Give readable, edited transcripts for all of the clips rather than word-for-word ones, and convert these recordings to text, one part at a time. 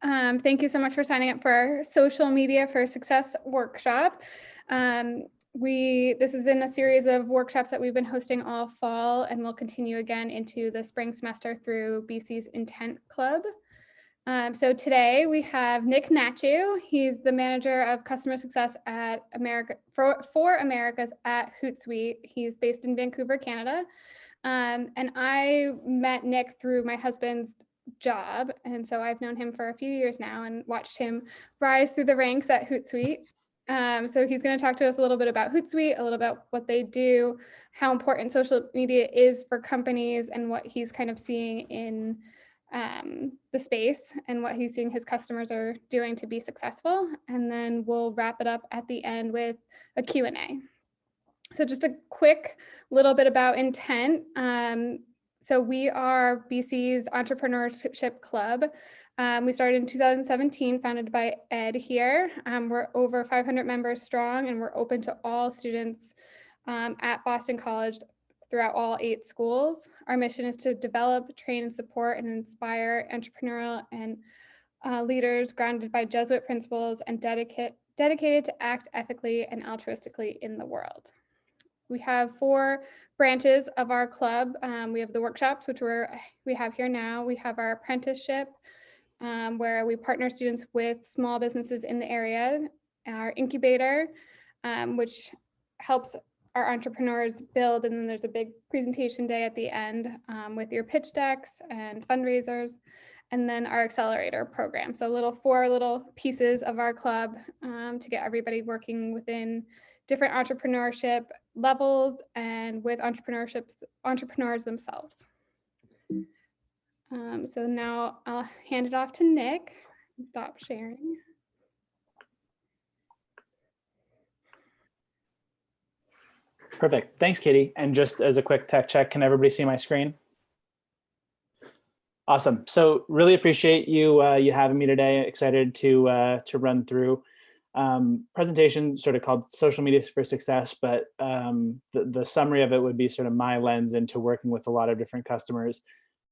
Thank you so much for signing up for our Social Media for Success workshop. This is in a series of workshops that we've been hosting all fall, and we'll continue again into the spring semester through BC's IntEnt Club. So today we have Hnatiw. He's the manager of customer success at for Americas at Hootsuite. He's based in Vancouver, Canada. And I met Nick through my husband's job. And so I've known him for a few years now and watched him rise through the ranks at Hootsuite. So he's going to talk to us a little bit about Hootsuite, a little about what they do, how important social media is for companies, and what he's kind of seeing in the space and what he's seeing his customers are doing to be successful. And then we'll wrap it up at the end with a Q&A. So just a quick little bit about IntEnt. So we are BC's entrepreneurship club. We started in 2017, founded by Ed here. We're over 500 members strong, and we're open to all students at Boston College throughout all 8 schools. Our mission is to develop, train, and support and inspire entrepreneurial and leaders grounded by Jesuit principles and dedicated to act ethically and altruistically in the world. We have 4 branches of our club. We have the workshops, which we have here now. We have our apprenticeship, where we partner students with small businesses in the area. Our incubator, which helps our entrepreneurs build, and then there's a big presentation day at the end with your pitch decks and fundraisers. And then our accelerator program. So 4 little pieces of our club to get everybody working within different entrepreneurship levels and with entrepreneurs themselves. So now I'll hand it off to Nick. Stop sharing. Perfect. Thanks, Katie. And just as a quick tech check, can everybody see my screen? Awesome. So really appreciate you having me today. Excited to run through presentation sort of called Social Media for Success, but the summary of it would be sort of my lens into working with a lot of different customers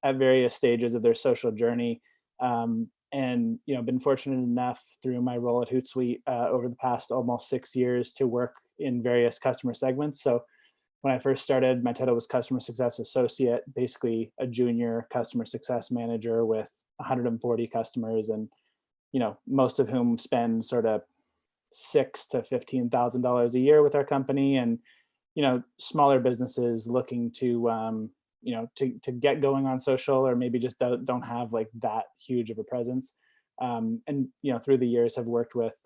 at various stages of their social journey. And been fortunate enough through my role at Hootsuite over the past almost 6 years to work in various customer segments. So when I first started, my title was Customer Success Associate, basically a junior customer success manager with 140 customers, and most of whom spend sort of $6,000 to $15,000 a year with our company, and smaller businesses looking to to get going on social, or maybe just don't have like that huge of a presence. And through the years have worked with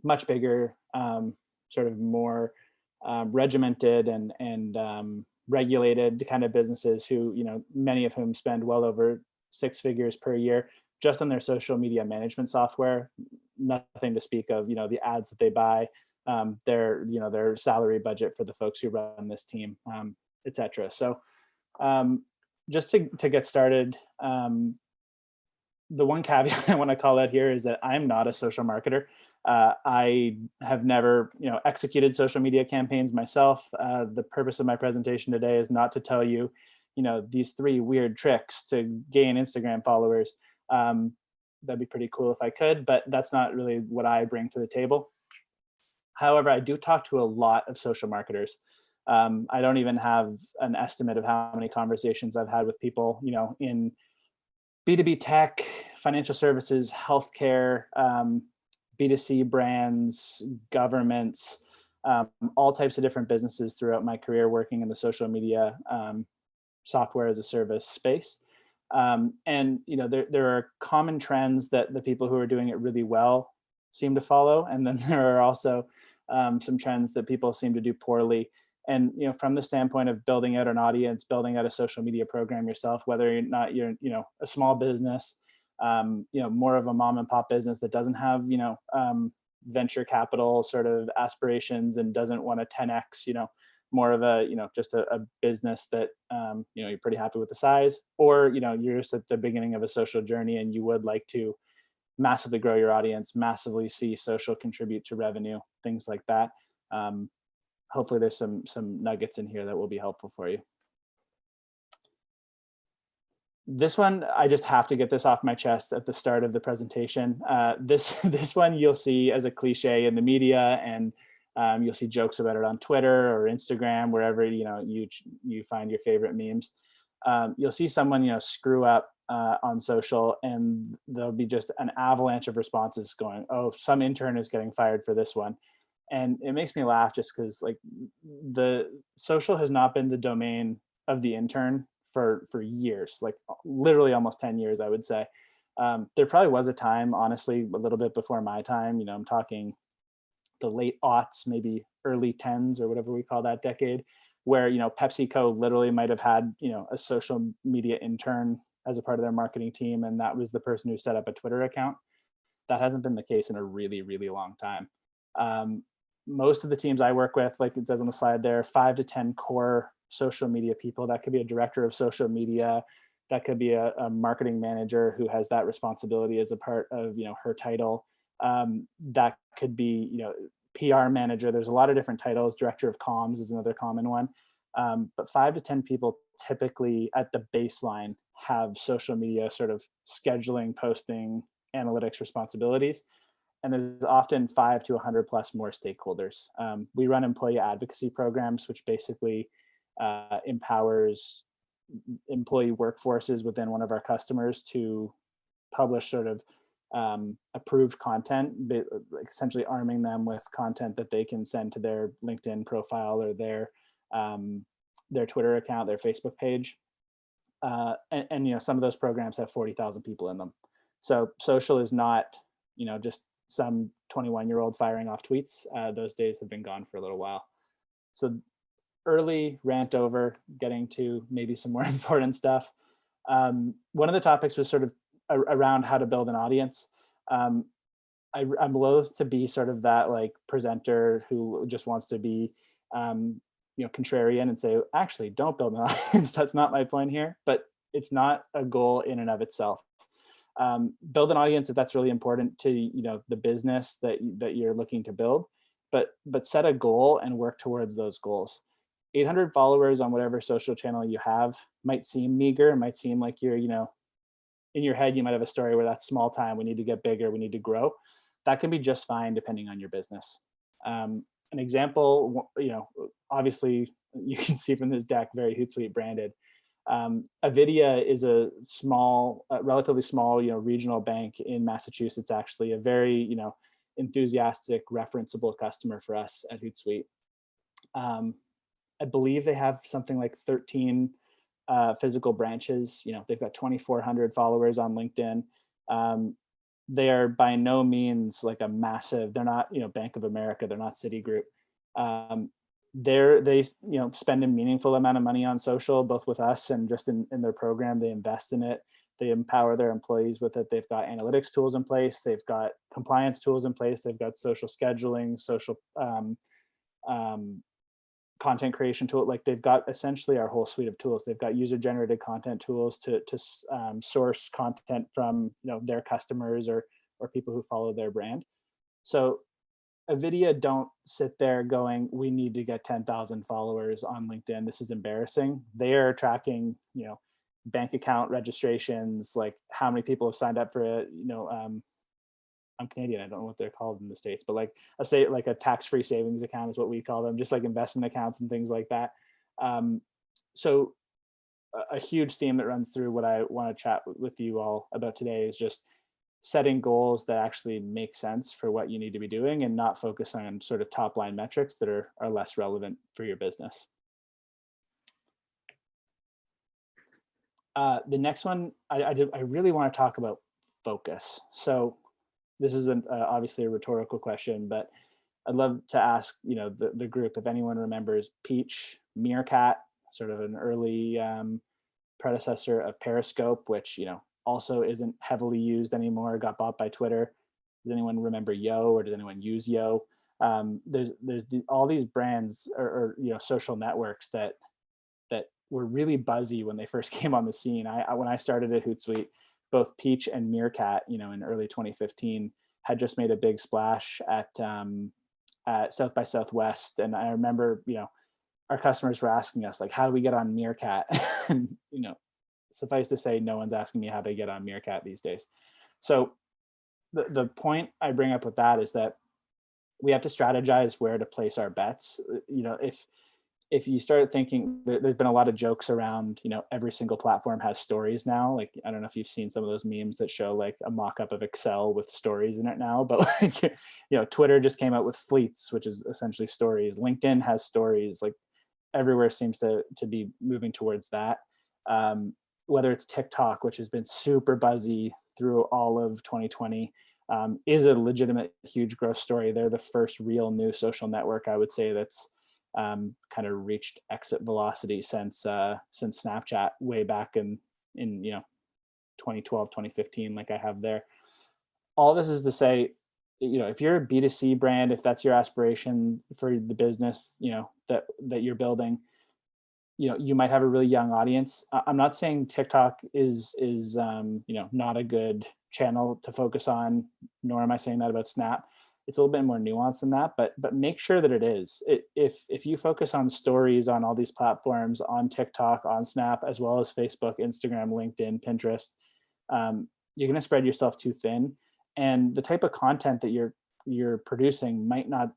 much bigger, sort of more regimented and regulated kind of businesses who, many of whom spend well over 6 figures per year just on their social media management software. Nothing to speak of, the ads that they buy, their salary budget for the folks who run this team, et cetera. So just to get started, the one caveat I want to call out here is that I'm not a social marketer. I have never, executed social media campaigns myself. The purpose of my presentation today is not to tell you, these 3 weird tricks to gain Instagram followers. That'd be pretty cool if I could, but that's not really what I bring to the table. However, I do talk to a lot of social marketers. I don't even have an estimate of how many conversations I've had with people, in B2B tech, financial services, healthcare, B2C brands, governments, all types of different businesses throughout my career working in the social media software as a service space. And there are common trends that the people who are doing it really well seem to follow, and then there are also some trends that people seem to do poorly. And from the standpoint of building out an audience, building out a social media program yourself, whether or not you're a small business, more of a mom and pop business that doesn't have venture capital sort of aspirations and doesn't want to 10x, more of a just a business that you're pretty happy with the size, or you're just at the beginning of a social journey and you would like to massively grow your audience, massively see social contribute to revenue, things like that. Hopefully there's some nuggets in here that will be helpful for you. This one, I just have to get this off my chest at the start of the presentation. This one you'll see as a cliche in the media, and you'll see jokes about it on Twitter or Instagram, wherever you find your favorite memes. You'll see someone screw up on social, and there'll be just an avalanche of responses going, "Oh, some intern is getting fired for this one," and it makes me laugh just because like the social has not been the domain of the intern for years, like literally almost 10 years, I would say. There probably was a time, honestly, a little bit before my time, I'm talking the late aughts, maybe early tens or whatever we call that decade, where PepsiCo literally might have had a social media intern as a part of their marketing team, and that was the person who set up a Twitter account. That hasn't been the case in a really, really long time. Um, Most of the teams I work with, like it says on the slide there, 5 to 10 core social media people. That could be a director of social media. That could be a marketing manager who has that responsibility as a part of her title. That could be PR manager. There's a lot of different titles. Director of comms is another common one. But 5 to 10 people typically at the baseline have social media sort of scheduling, posting, analytics responsibilities. And there's often 5 to 100 plus more stakeholders. We run employee advocacy programs, which basically empowers employee workforces within one of our customers to publish sort of approved content, essentially arming them with content that they can send to their LinkedIn profile or their Twitter account, their Facebook page. And some of those programs have 40,000 people in them. So social is not just some 21-year-old firing off tweets. Those days have been gone for a little while. So early rant over, getting to maybe some more important stuff. One of the topics was sort of around how to build an audience. I'm loath to be sort of that like presenter who just wants to be contrarian and say, actually, don't build an audience. That's not my point here, but it's not a goal in and of itself. Build an audience if that's really important to the business that you're looking to build, but set a goal and work towards those goals. 800 followers on whatever social channel you have might seem meager, might seem like you're in your head you might have a story where that's small time, we need to get bigger, we need to grow. That can be just fine depending on your business. An example, obviously you can see from this deck, very Hootsuite branded. Avidia is a relatively small, regional bank in Massachusetts. Actually, a very, enthusiastic, referenceable customer for us at Hootsuite. I believe they have something like 13 physical branches. They've got 2,400 followers on LinkedIn. They are by no means like a massive. They're not, Bank of America. They're not Citigroup. They spend a meaningful amount of money on social, both with us and just in their program. They invest in it. They empower their employees with it. They've got analytics tools in place. They've got compliance tools in place. They've got social scheduling, social content creation tool. Like they've got essentially our whole suite of tools. They've got user generated content tools to source content from their customers or people who follow their brand. So Avidia don't sit there going, we need to get 10,000 followers on LinkedIn. This is embarrassing. They are tracking, bank account registrations, like how many people have signed up for it. I'm Canadian. I don't know what they're called in the States, but like a tax-free savings account is what we call them, just like investment accounts and things like that. So a huge theme that runs through what I want to chat with you all about today is just setting goals that actually make sense for what you need to be doing and not focus on sort of top line metrics that are less relevant for your business. The next one, I really want to talk about focus. So this isn't obviously a rhetorical question, but I'd love to ask, the group, if anyone remembers Peach, Meerkat, sort of an early predecessor of Periscope, which, also isn't heavily used anymore, got bought by Twitter. Does anyone remember Yo, or does anyone use Yo? There's all these brands or social networks that were really buzzy when they first came on the scene. When I started at Hootsuite, both Peach and Meerkat, in early 2015, had just made a big splash at South by Southwest. And I remember, our customers were asking us, like, how do we get on Meerkat? And, suffice to say, no one's asking me how they get on Meerkat these days. So the point I bring up with that is that we have to strategize where to place our bets. If you start thinking, there's been a lot of jokes around, every single platform has stories now. Like, I don't know if you've seen some of those memes that show like a mock-up of Excel with stories in it now, but like, Twitter just came out with fleets, which is essentially stories. LinkedIn has stories. Like, everywhere seems to be moving towards that. Whether it's TikTok, which has been super buzzy through all of 2020, is a legitimate huge growth story. They're the first real new social network, I would say, that's kind of reached exit velocity since Snapchat way back in 2012, 2015, like I have there. All this is to say, if you're a B2C brand, if that's your aspiration for the business, that you're building, you might have a really young audience. I'm not saying TikTok is not a good channel to focus on, nor am I saying that about Snap. It's a little bit more nuanced than that, but make sure that it is. If you focus on stories on all these platforms, on TikTok, on Snap, as well as Facebook, Instagram, LinkedIn, Pinterest, you're going to spread yourself too thin, and the type of content that you're producing might not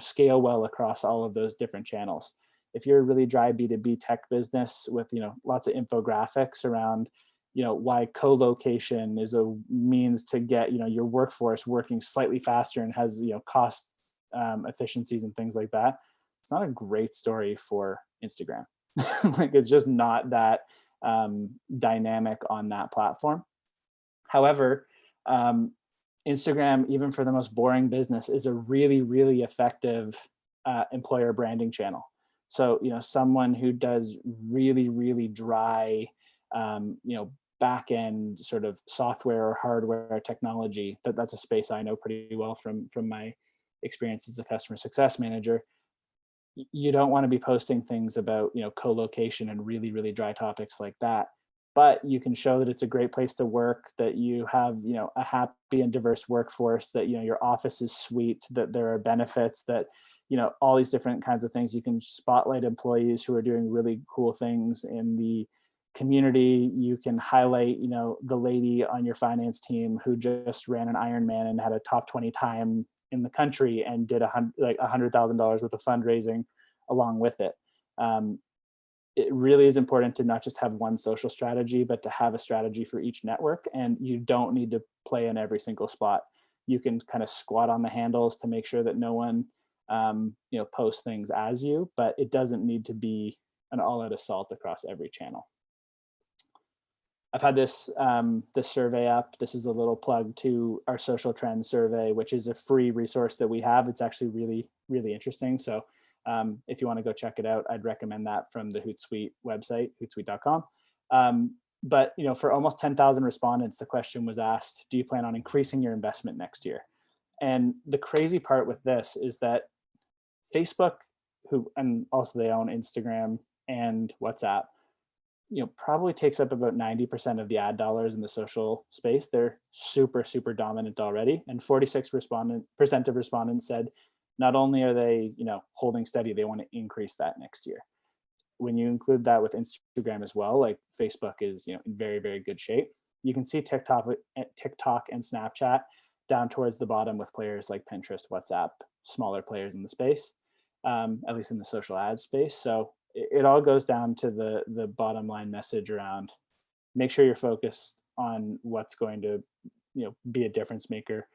scale well across all of those different channels. If you're a really dry B2B tech business with lots of infographics around why co-location is a means to get your workforce working slightly faster and has cost efficiencies and things like that, it's not a great story for Instagram. Like, it's just not that dynamic on that platform. However, Instagram, even for the most boring business, is a really, really effective employer branding channel. So someone who does really, really dry back end sort of software or hardware technology, that's a space I know pretty well from my experience as a customer success manager. You don't want to be posting things about co-location and really, really dry topics like that, but you can show that it's a great place to work, that you have a happy and diverse workforce, that your office is sweet, that there are benefits, that all these different kinds of things. You can spotlight employees who are doing really cool things in the community. You can highlight the lady on your finance team who just ran an Ironman and had a top 20 time in the country and did $100,000 worth of fundraising along with it. It really is important to not just have one social strategy, but to have a strategy for each network. And you don't need to play in every single spot. You can kind of squat on the handles to make sure that no one posts things as you, but it doesn't need to be an all-out assault across every channel. I've had this survey up. This is a little plug to our social trends survey, which is a free resource that we have. It's actually really, really interesting. So if you want to go check it out, I'd recommend that from the Hootsuite website, hootsuite.com. But for almost 10,000 respondents, the question was asked, do you plan on increasing your investment next year? And the crazy part with this is that Facebook, and also they own Instagram and WhatsApp, probably takes up about 90% of the ad dollars in the social space. They're super, super dominant already. And 46% of respondents said not only are they, holding steady, they want to increase that next year. When you include that with Instagram as well, like Facebook is, in very, very good shape. You can see TikTok and Snapchat down towards the bottom with players like Pinterest, WhatsApp, smaller players in the space, at least in the social ad space. So it all goes down to the bottom line message around make sure you're focused on what's going to be a difference maker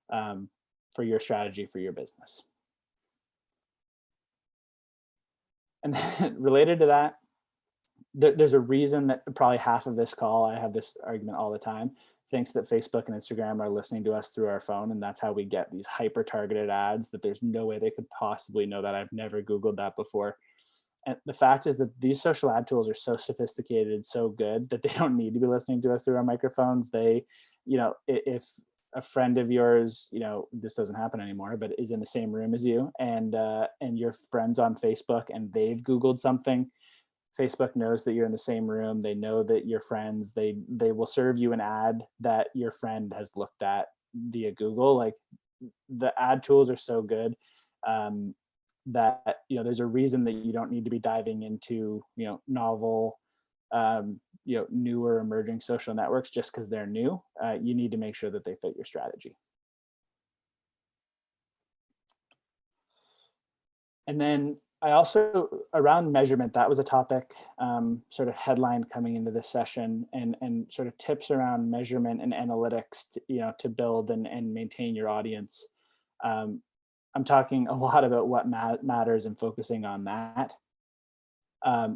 for your strategy for your business. And related to that, there's a reason that probably half of this call, I have this argument all the time, thinks that Facebook and Instagram are listening to us through our phone, and that's how we get these hyper targeted ads that there's no way they could possibly know that. I've never Googled that before. And the fact is that these social ad tools are so sophisticated, so good that they don't need to be listening to us through our microphones. They, if a friend of yours, this doesn't happen anymore, but is in the same room as you, and your friend's on Facebook and they've Googled something, Facebook knows that you're in the same room. They know that you're friends. They will serve you an ad that your friend has looked at via Google. Like, the ad tools are so good that there's a reason that you don't need to be diving into novel newer emerging social networks just because they're new. You need to make sure that they fit your strategy. And then I also, around measurement, that was a topic, sort of headline coming into this session, and sort of tips around measurement and analytics, to build and maintain your audience. I'm talking a lot about what matters and focusing on that.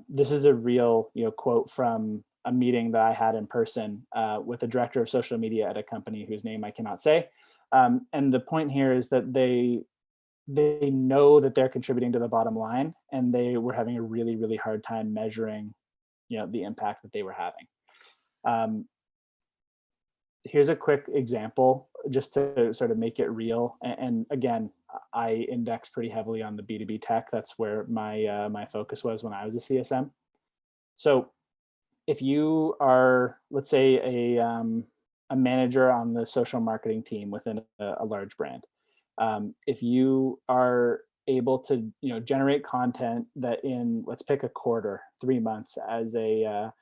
This is a real, quote from a meeting that I had in person with the director of social media at a company whose name I cannot say. And the point here is that they know that they're contributing to the bottom line, and they were having a really, really hard time measuring, the impact that they were having. Here's a quick example just to sort of make it real. And again, I index pretty heavily on the B2B tech. That's where my focus was when I was a CSM. So if you are, let's say, a manager on the social marketing team within a large brand, if you are able to generate content that in, let's pick a quarter, 3 months as a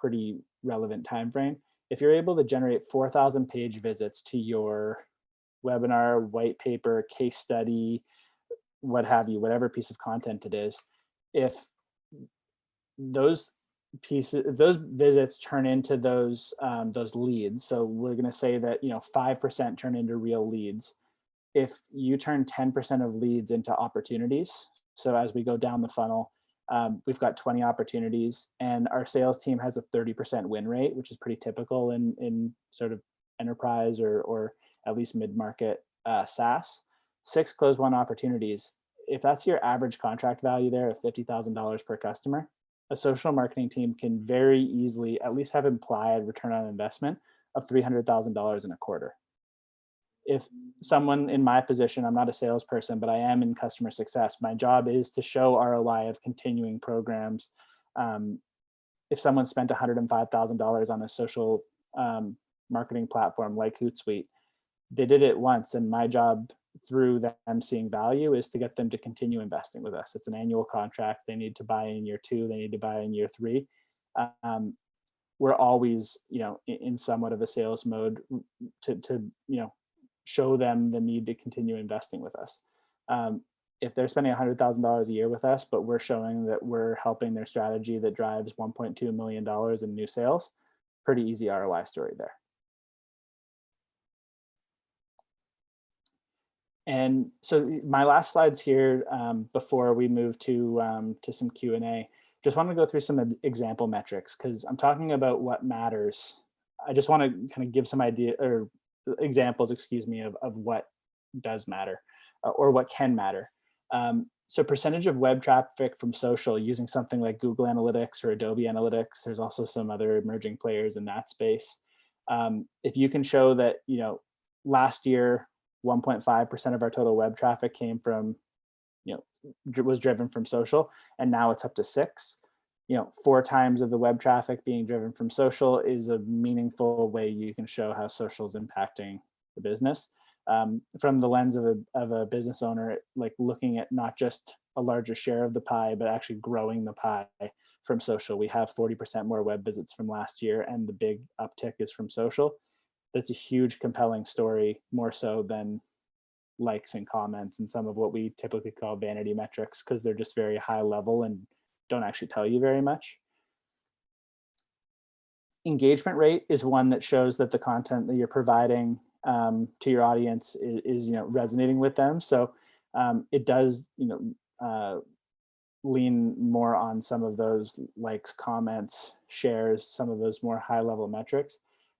pretty relevant time frame, if you're able to generate 4,000 page visits to your webinar, white paper, case study, what have you, whatever piece of content it is, if those visits turn into those leads, so we're going to say that 5% turn into real leads. If you turn 10% of leads into opportunities, so as we go down the funnel, we've got 20 opportunities, and our sales team has a 30% win rate, which is pretty typical in sort of enterprise or at least mid-market SaaS. 6 close won opportunities. If that's your average contract value there of $50,000 per customer, a social marketing team can very easily at least have implied return on investment of $300,000 in a quarter. If someone in my position, I'm not a salesperson, but I am in customer success, my job is to show ROI of continuing programs. If someone spent $105,000 on a social marketing platform like Hootsuite, they did it once, and my job through them seeing value is to get them to continue investing with us. It's an annual contract. They need to buy in year 2, they need to buy in year 3. We're always, in somewhat of a sales mode to show them the need to continue investing with us. If they're spending $100,000 a year with us, but we're showing that we're helping their strategy that drives $1.2 million in new sales, pretty easy ROI story there. And so my last slides here, before we move to some Q&A, just want to go through some example metrics, because I'm talking about what matters. I just want to kind of give some idea or examples, of what does matter or what can matter. So percentage of web traffic from social using something like Google Analytics or Adobe Analytics. There's also some other emerging players in that space. If you can show that, last year, 1.5% of our total web traffic came from, was driven from social, and now it's up to 6. 4 times of the web traffic being driven from social is a meaningful way you can show how social is impacting the business. From the lens of a business owner, like looking at not just a larger share of the pie, but actually growing the pie from social. We have 40% more web visits from last year, and the big uptick is from social. That's a huge, compelling story, more so than likes and comments and some of what we typically call vanity metrics, because they're just very high level and don't actually tell you very much. Engagement rate is one that shows that the content that you're providing to your audience is resonating with them. So it does lean more on some of those likes, comments, shares, some of those more high level metrics.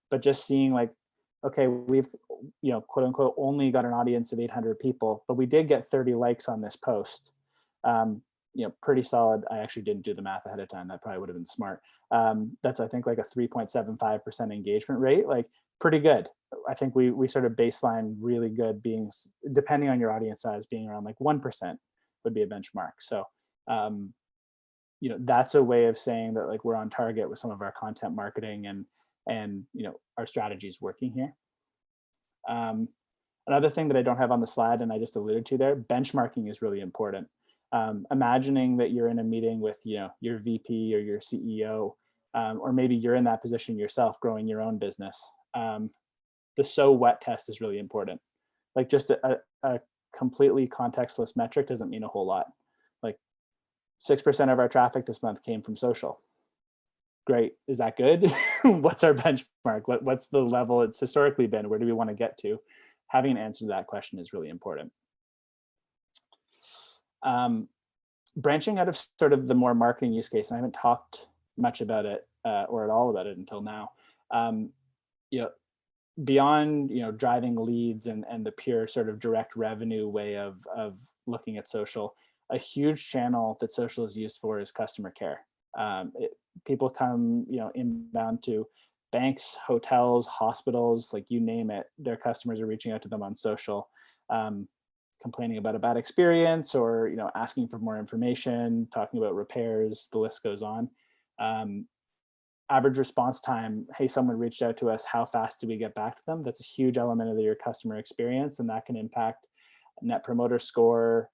But just seeing like, okay, we've quote unquote only got an audience of 800 people, but we did get 30 likes on this post. Pretty solid. I actually didn't do the math ahead of time. That probably would have been smart. That's, I think, like a 3.75% engagement rate, like pretty good. I think we sort of baseline really good, being, depending on your audience size, being around like 1% would be a benchmark. So, that's a way of saying that like we're on target with some of our content marketing and our strategy is working here. Another thing that I don't have on the slide, and I just alluded to there, benchmarking is really important. Imagining that you're in a meeting with your VP or your CEO, or maybe you're in that position yourself, growing your own business. The so what test is really important. Like just a completely contextless metric doesn't mean a whole lot. Like 6% of our traffic this month came from social. Great. Is that good? What's our benchmark? What's the level it's historically been? Where do we want to get to? Having an answer to that question is really important. Branching out of sort of the more marketing use case, and I haven't talked much about it or at all about it until now. You know, beyond driving leads and the pure sort of direct revenue way of looking at social, a huge channel that social is used for is customer care. People come inbound to banks, hotels, hospitals, like you name it. Their customers are reaching out to them on social, complaining about a bad experience, or asking for more information, talking about repairs. The list goes on. Average response time, hey, someone reached out to us, how fast do we get back to them? That's a huge element of your customer experience, and that can impact net promoter score,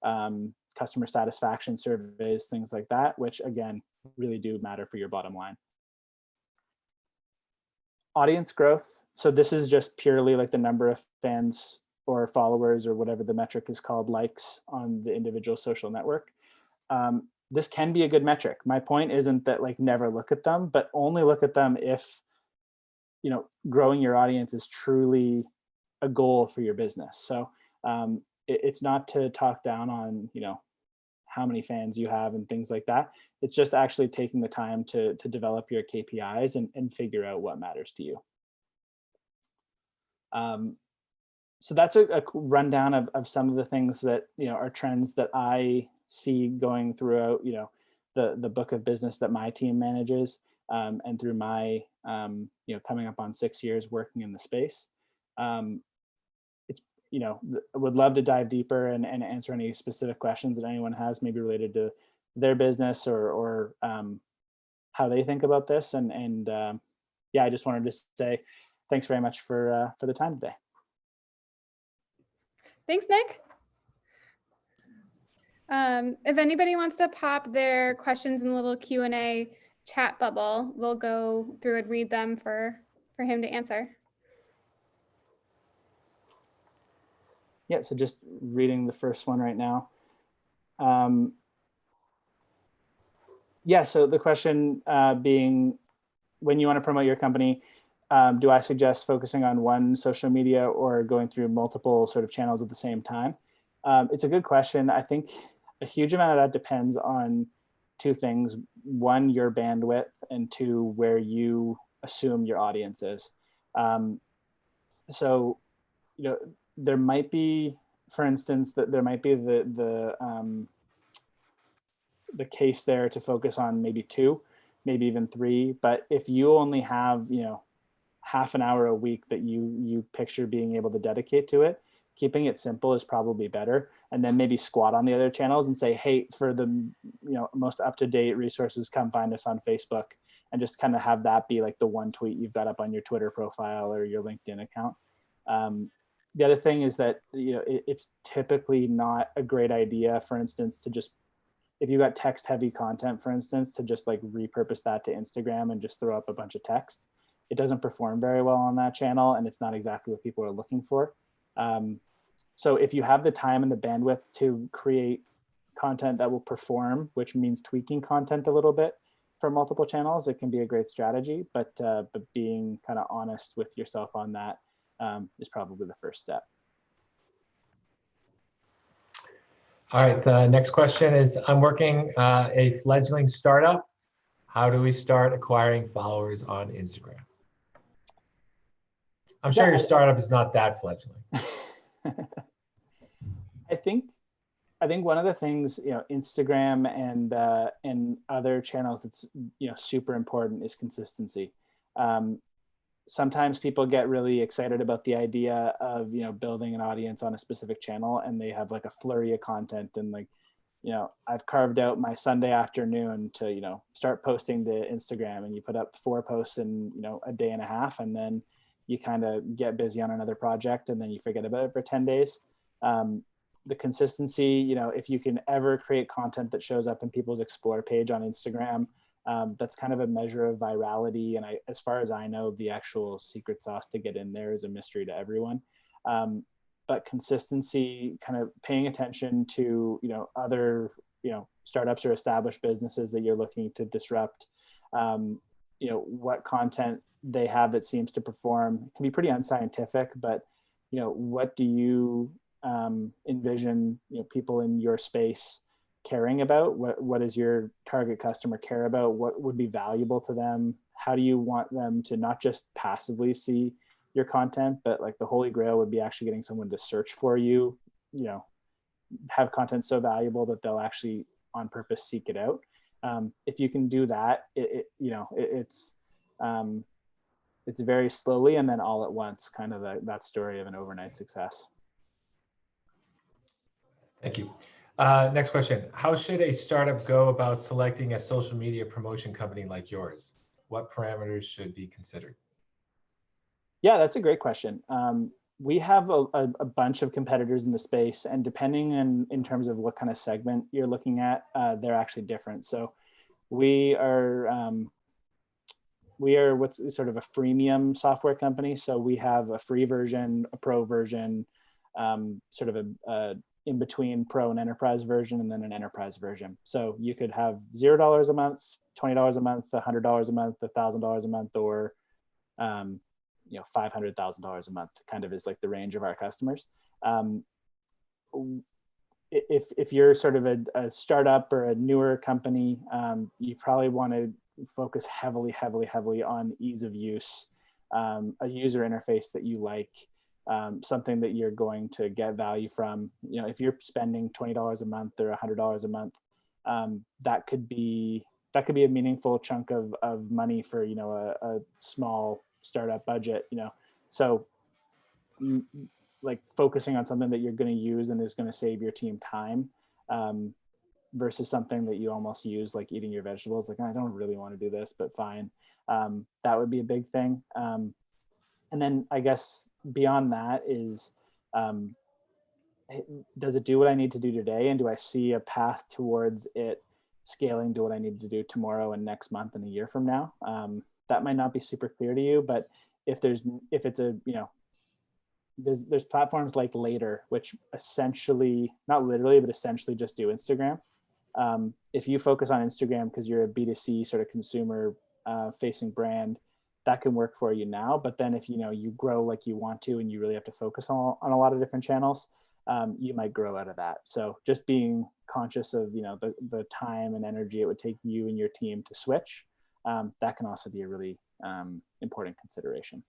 customer satisfaction surveys, things like that, which again, really do matter for your bottom line. Audience growth. So this is just purely like the number of fans or followers or whatever the metric is called, likes on the individual social network. This can be a good metric. My point isn't that like never look at them, but only look at them if growing your audience is truly a goal for your business. So it's not to talk down on how many fans you have and things like that. It's just actually taking the time to develop your KPIs and figure out what matters to you. So that's a rundown of some of the things that are trends that I see going throughout the book of business that my team manages, and through my coming up on 6 years working in the space. It's would love to dive deeper and answer any specific questions that anyone has, maybe related to their business or how they think about this. And yeah, I just wanted to say thanks very much for the time today. Thanks, Nick. If anybody wants to pop their questions in the little Q&A chat bubble, we'll go through and read them for him to answer. Yeah, so just reading the first one right now. Yeah, so the question being, when you want to promote your company, do I suggest focusing on one social media or going through multiple sort of channels at the same time? It's a good question. I think a huge amount of that depends on two things. One, your bandwidth, and two, where you assume your audience is. So, there might be, for instance, that there might be the case there to focus on maybe two, maybe even three. But if you only have, half an hour a week that you picture being able to dedicate to it, keeping it simple is probably better. And then maybe squat on the other channels and say, hey, for the most up-to-date resources, come find us on Facebook, and just kind of have that be like the one tweet you've got up on your Twitter profile or your LinkedIn account. The other thing is that it's typically not a great idea, for instance, to just, if you got text heavy content, for instance, to just like repurpose that to Instagram and just throw up a bunch of text. It doesn't perform very well on that channel, and it's not exactly what people are looking for. So if you have the time and the bandwidth to create content that will perform, which means tweaking content a little bit for multiple channels, it can be a great strategy. But being kind of honest with yourself on that is probably the first step. All right, the next question is, I'm working a fledgling startup. How do we start acquiring followers on Instagram? I'm sure your startup is not that fledgling. I think one of the things, Instagram and other channels that's super important is consistency. Sometimes people get really excited about the idea of building an audience on a specific channel, and they have like a flurry of content, and like I've carved out my Sunday afternoon to start posting to Instagram, and you put up 4 posts in a day and a half, and then you kind of get busy on another project, and then you forget about it for 10 days. The consistency, if you can ever create content that shows up in people's Explore page on Instagram, That's kind of a measure of virality. And as far as I know, the actual secret sauce to get in there is a mystery to everyone. But consistency, kind of paying attention to, other, startups or established businesses that you're looking to disrupt, what content they have that seems to perform. It can be pretty unscientific, but, what do you envision, people in your space caring about? What does your target customer care about? What would be valuable to them? How do you want them to not just passively see your content, but like the holy grail would be actually getting someone to search for you, have content so valuable that they'll actually on purpose seek it out. If you can do that, it's very slowly and then all at once, kind of that story of an overnight success. Thank you. Next question. How should a startup go about selecting a social media promotion company like yours? What parameters should be considered? Yeah, that's a great question. We have a bunch of competitors in the space, and depending in terms of what kind of segment you're looking at, they're actually different. So we are what's sort of a freemium software company. So we have a free version, a pro version, sort of a in between pro and enterprise version, and then an enterprise version. So you could have $0 a month, $20 a month, $100 a month, $1,000 a month, or $500,000 a month, kind of is like the range of our customers. If you're sort of a startup or a newer company, you probably want to focus heavily on ease of use, a user interface that you like, something that you're going to get value from. If you're spending $20 a month or $100 a month, that could be a meaningful chunk of money for a small startup budget. So like focusing on something that you're going to use and is going to save your team time, versus something that you almost use like eating your vegetables. Like, I don't really want to do this, but fine. That would be a big thing. And then I guess beyond that is, does it do what I need to do today? And do I see a path towards it scaling to what I need to do tomorrow and next month and a year from now? That might not be super clear to you, but if it's a, there's platforms like Later, which essentially, not literally, but essentially just do Instagram. If you focus on Instagram because you're a B2C sort of consumer facing brand, that can work for you now. But then if you grow like you want to and you really have to focus on a lot of different channels, you might grow out of that. So just being conscious of the time and energy it would take you and your team to switch, that can also be a really important consideration.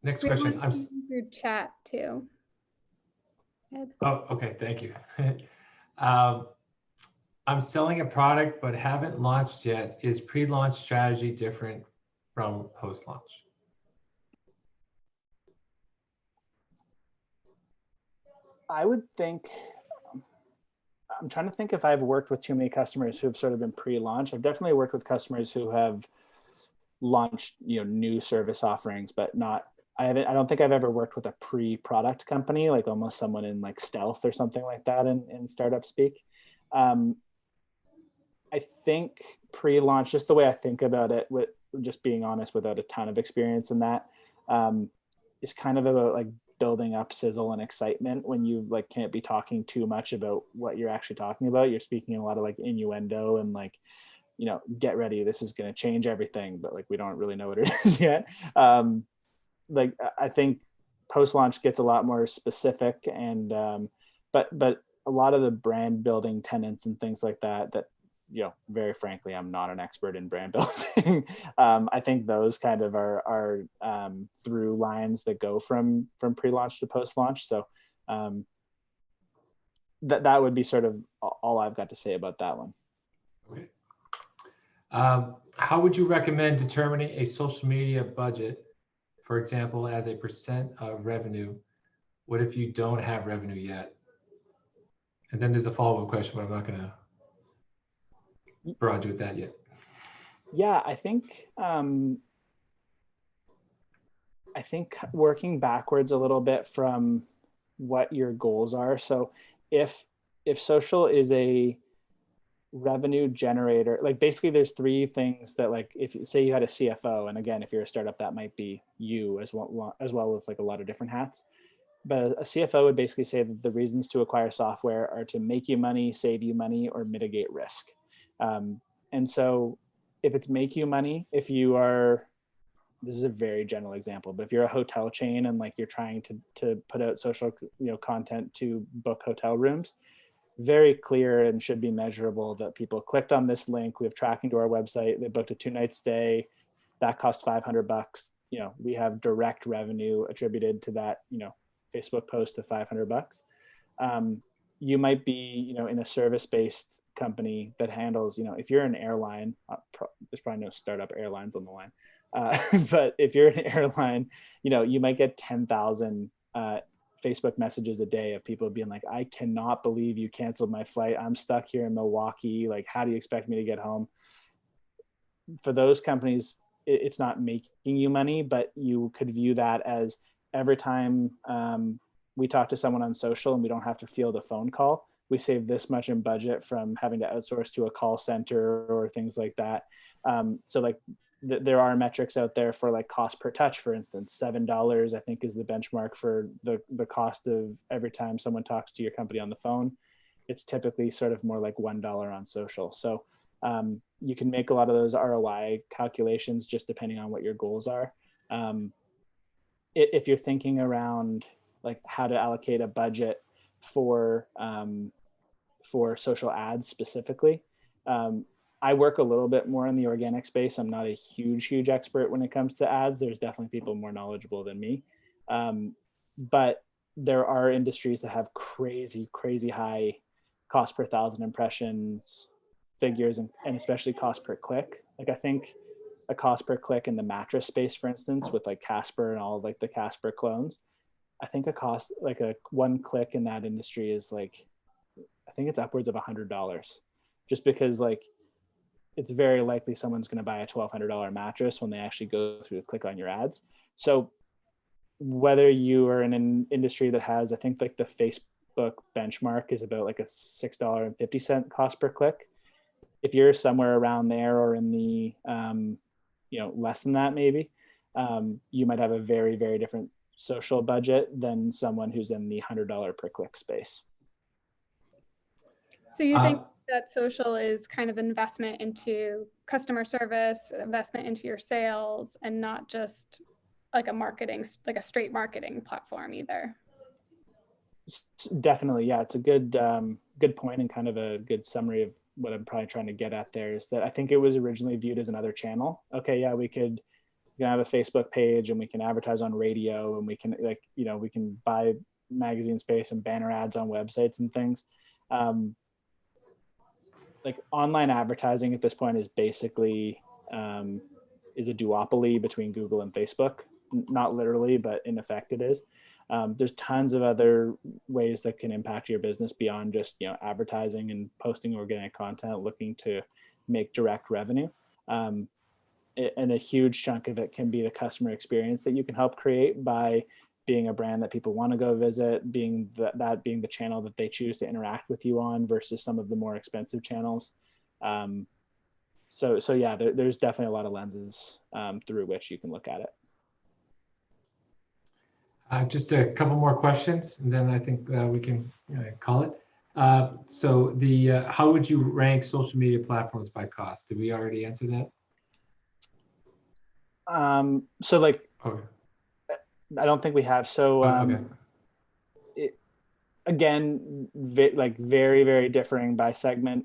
Next question. I'm through chat too. Ed. Oh, okay. Thank you. I'm selling a product but haven't launched yet. Is pre-launch strategy different from post-launch? I would think, I'm trying to think if I've worked with too many customers who have sort of been pre-launch. I've definitely worked with customers who have launched new service offerings, but I don't think I've ever worked with a pre-product company, like almost someone in like stealth or something like that in startup speak. I think pre-launch, just the way I think about it, with just being honest, without a ton of experience in that, is kind of about like building up sizzle and excitement when you like can't be talking too much about what you're actually talking about. You're speaking a lot of like innuendo and like, get ready, this is going to change everything, but like we don't really know what it is yet. Like I think post-launch gets a lot more specific, and but a lot of the brand building tenets and things like that very frankly, I'm not an expert in brand building. I think those kind of are through lines that go from pre-launch to post-launch. So that would be sort of all I've got to say about that one. Okay. How would you recommend determining a social media budget, for example, as a % of revenue? What if you don't have revenue yet? And then there's a follow-up question, but I'm not going to barrage you with that yet. Yeah, I think working backwards a little bit from what your goals are. So if social is a revenue generator, like basically there's three things that, like, if you say you had a CFO, and again, if you're a startup, that might be you as well with like a lot of different hats. But a CFO would basically say that the reasons to acquire software are to make you money, save you money, or mitigate risk. And so if it's make you money, if you are, this is a very general example, but if you're a hotel chain and like you're trying to put out social, content to book hotel rooms, very clear and should be measurable that people clicked on this link, we have tracking to our website, they booked a 2-night stay, that cost $500. We have direct revenue attributed to that, Facebook post of $500. You might be, in a service-based company that handles, if you're an airline, there's probably no startup airlines on the line, but if you're an airline, you might get 10,000 Facebook messages a day of people being like, I cannot believe you canceled my flight. I'm stuck here in Milwaukee. Like, how do you expect me to get home? For those companies, it's not making you money, but you could view that as every time we talk to someone on social and we don't have to field a phone call, we save this much in budget from having to outsource to a call center or things like that. So like there are metrics out there for like cost per touch, for instance. $7 I think is the benchmark for the cost of every time someone talks to your company on the phone. It's typically sort of more like $1 on social. So you can make a lot of those ROI calculations just depending on what your goals are. If you're thinking around like how to allocate a budget for social ads specifically, I work a little bit more in the organic space. I'm not a huge expert when it comes to ads. There's definitely people more knowledgeable than me. But there are industries that have crazy high cost per 1,000 impressions figures, and especially cost per click. Like I think a cost per click in the mattress space, for instance, with like Casper and all of like the Casper clones, I think a cost, like a one click in that industry is like, I think it's upwards of $100, just because like it's very likely someone's going to buy a $1,200 mattress when they actually go through to click on your ads. So whether you are in an industry that has, I think like the Facebook benchmark is about like a $6.50 cost per click. If you're somewhere around there or in the, less than that, maybe, you might have a very different social budget than someone who's in the $100 per click space. So you think that social is kind of investment into customer service, investment into your sales, and not just like a straight marketing platform either? Definitely, yeah. It's a good point and kind of a good summary of what I'm probably trying to get at there, is that I think it was originally viewed as another channel. Okay, yeah, we can have a Facebook page and we can advertise on radio and we can we can buy magazine space and banner ads on websites and things. Like online advertising at this point is basically is a duopoly between Google and Facebook. Not literally, but in effect it is. There's tons of other ways that can impact your business beyond just advertising and posting organic content, looking to make direct revenue. And a huge chunk of it can be the customer experience that you can help create by being a brand that people want to go visit, being being the channel that they choose to interact with you on versus some of the more expensive channels. So yeah, there's definitely a lot of lenses through which you can look at it. Just a couple more questions, and then I think we can call it. So how would you rank social media platforms by cost? Did we already answer that? So like, okay. I don't think we have. So okay. Again, very differing by segment.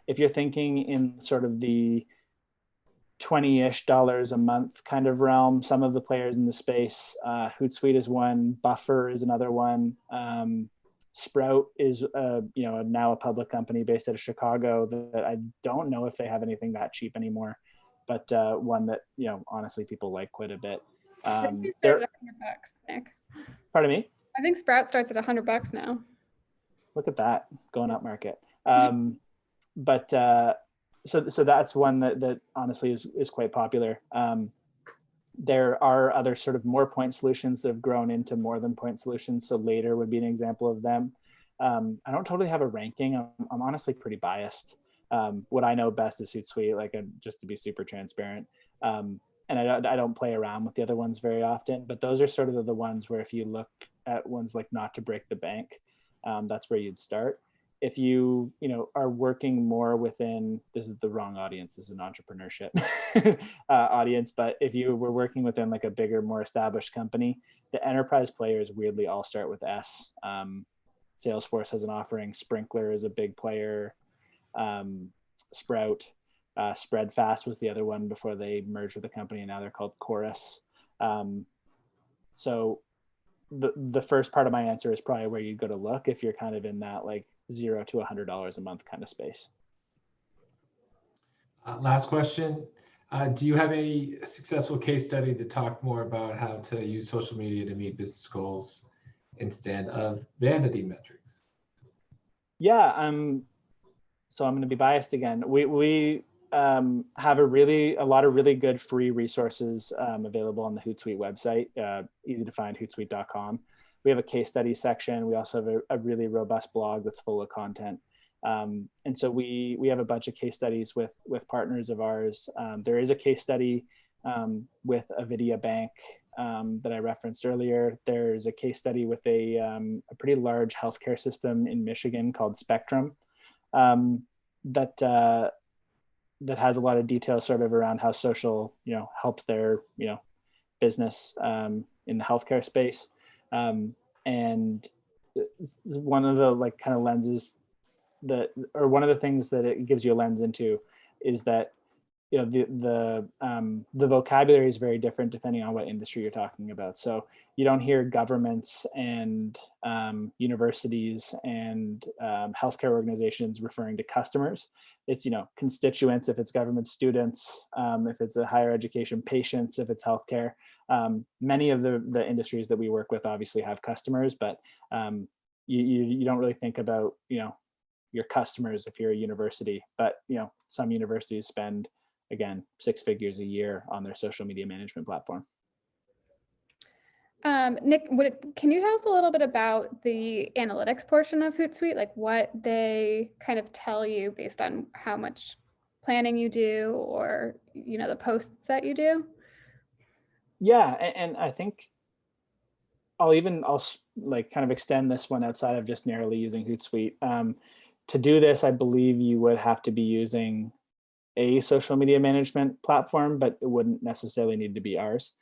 If you're thinking in sort of the $20-ish a month kind of realm, some of the players in the space, Hootsuite is one, Buffer is another one. Sprout is now a public company based out of Chicago that I don't know if they have anything that cheap anymore, but one that honestly people like quite a bit. I think they started at $100, Nick. Pardon me? I think Sprout starts at $100 now. Look at that, going up market. But so that's one that honestly is quite popular. There are other sort of more point solutions that have grown into more than point solutions. So Later would be an example of them. I don't totally have a ranking. I'm honestly pretty biased. What I know best is Hootsuite, like just to be super transparent. And I don't play around with the other ones very often, but those are sort of the ones where if you look at ones like Not to Break the Bank, that's where you'd start. If you are working more within, this is the wrong audience, this is an entrepreneurship audience, but if you were working within like a bigger, more established company, the enterprise players weirdly all start with S. Salesforce has an offering, Sprinkler is a big player, Sprout, Spreadfast was the other one before they merged with the company, and now they're called Chorus. So the first part of my answer is probably where you'd go to look if you're kind of in that like $0 to $100 a month kind of space. Last question. Do you have any successful case study to talk more about how to use social media to meet business goals instead of vanity metrics? Yeah, so I'm going to be biased again. We have a lot of really good free resources available on the Hootsuite website, easy to find, hootsuite.com. We have a case study section. We also have a really robust blog that's full of content. And so we have a bunch of case studies with partners of ours. There is a case study with Avidia Bank that I referenced earlier. There's a case study with a pretty large healthcare system in Michigan called Spectrum that has a lot of details sort of around how social, helps their, business in the healthcare space. And one of the like kind of lenses or one of the things that it gives you a lens into is that the vocabulary is very different depending on what industry you're talking about. So you don't hear governments and universities and healthcare organizations referring to customers. It's constituents if it's government, students if it's a higher education, patients if it's healthcare. Many of the industries that we work with obviously have customers, but you don't really think about your customers if you're a university. But some universities spend, again, 6 figures a year on their social media management platform. Nick, can you tell us a little bit about the analytics portion of Hootsuite, like what they kind of tell you based on how much planning you do or, the posts that you do? Yeah, and I think I'll like kind of extend this one outside of just narrowly using Hootsuite. To do this, I believe you would have to be using a social media management platform, but it wouldn't necessarily need to be ours.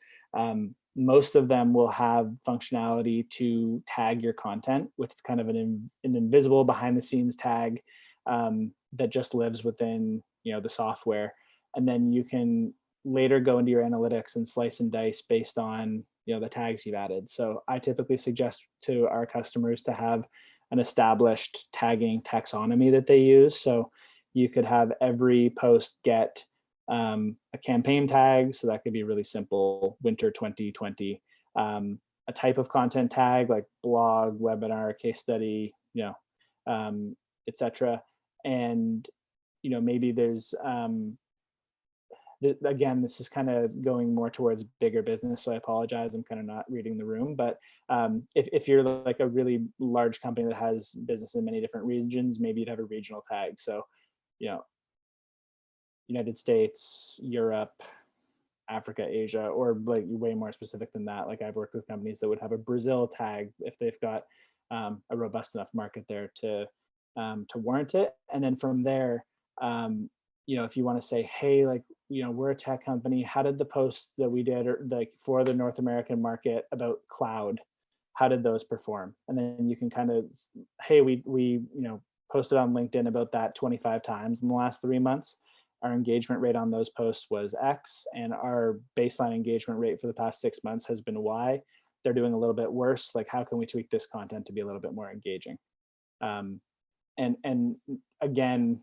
Most of them will have functionality to tag your content with kind of an invisible behind the scenes tag that just lives within the software. And then you can later go into your analytics and slice and dice based on the tags you've added. So I typically suggest to our customers to have an established tagging taxonomy that they use. So you could have every post get a campaign tag. So that could be really simple, winter 2020, a type of content tag like blog, webinar, case study, etc. And, maybe there's, again, this is kind of going more towards bigger business. So I apologize, I'm kind of not reading the room, but if you're like a really large company that has business in many different regions, maybe you'd have a regional tag. So, United States, Europe, Africa, Asia, or like way more specific than that. Like I've worked with companies that would have a Brazil tag if they've got a robust enough market there to warrant it. And then from there, if you want to say, hey, like, we're a tech company, how did the posts that we did or like for the North American market about cloud, how did those perform? And then you can kind of, hey, we posted on LinkedIn about that 25 times in the last 3 months. Our engagement rate on those posts was X, and our baseline engagement rate for the past 6 months has been Y. They're doing a little bit worse. Like, how can we tweak this content to be a little bit more engaging? And again,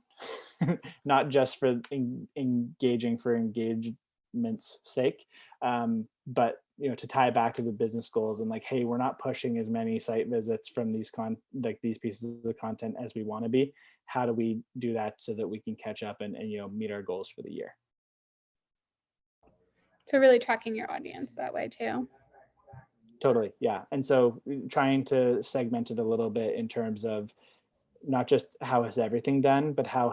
not just for engaging for engagement's sake, but to tie it back to the business goals and like, hey, we're not pushing as many site visits from these these pieces of content as we want to be. How do we do that so that we can catch up and meet our goals for the year? So really tracking your audience that way too. Totally, yeah. And so trying to segment it a little bit in terms of not just how is everything done, but how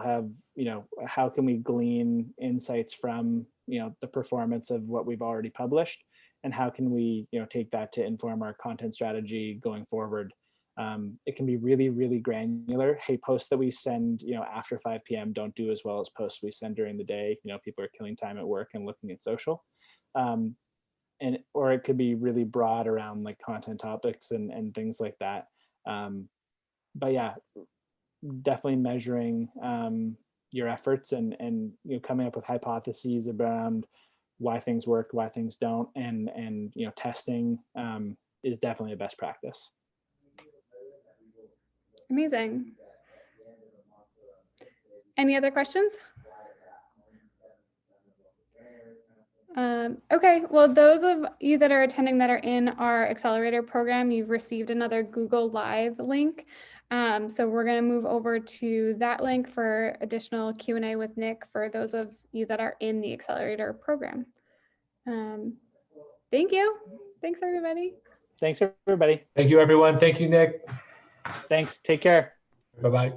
can we glean insights from, the performance of what we've already published, and how can we, take that to inform our content strategy going forward. It can be really, really granular. Hey, posts that we send, after 5 p.m. don't do as well as posts we send during the day. People are killing time at work and looking at social. Or it could be really broad around like content topics and things like that. But yeah, definitely measuring your efforts and coming up with hypotheses around why things work, why things don't, and testing is definitely a best practice. Amazing. Any other questions? Okay, well, those of you that are attending that are in our accelerator program, you've received another Google Live link. So we're going to move over to that link for additional Q&A with Nick for those of you that are in the accelerator program. Thank you. Thanks, everybody. Thanks, everybody. Thank you, everyone. Thank you, Nick. Thanks. Take care. Bye-bye.